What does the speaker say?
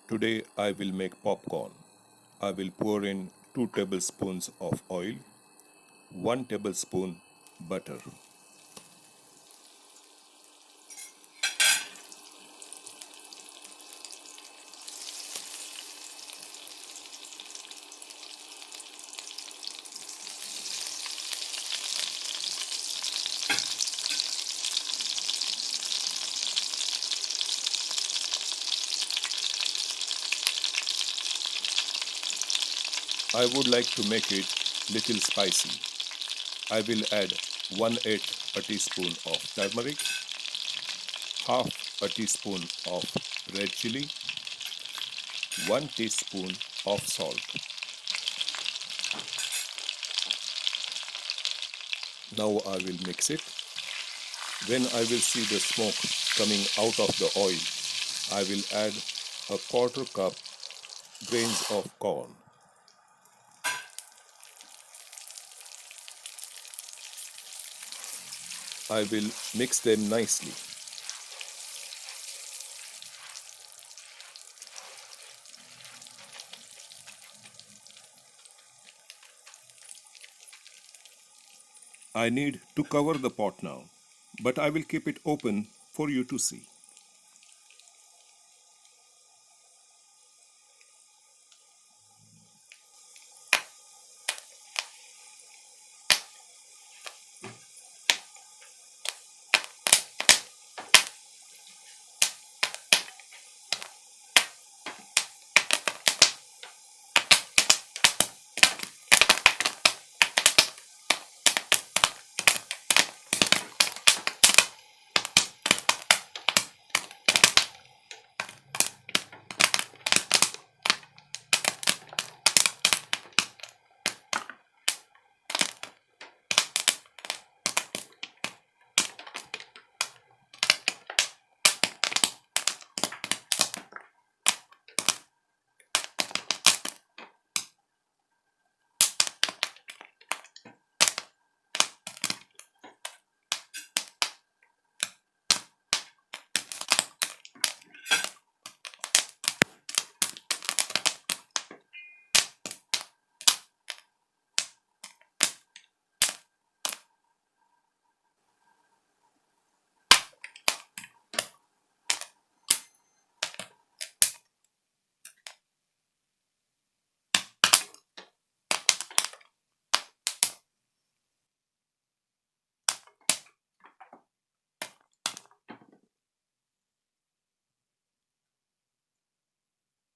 Today I will make popcorn. I will pour in 2 tablespoons of oil, 1 tablespoon butter. I would like to make it little spicy. I will add 1/8 a teaspoon of turmeric, half a teaspoon of red chili, 1 teaspoon of salt. Now I will mix it. When I will see the smoke coming out of the oil, I will add a quarter cup grains of corn. I will mix them nicely. I need to cover the pot now, but I will keep it open for you to see.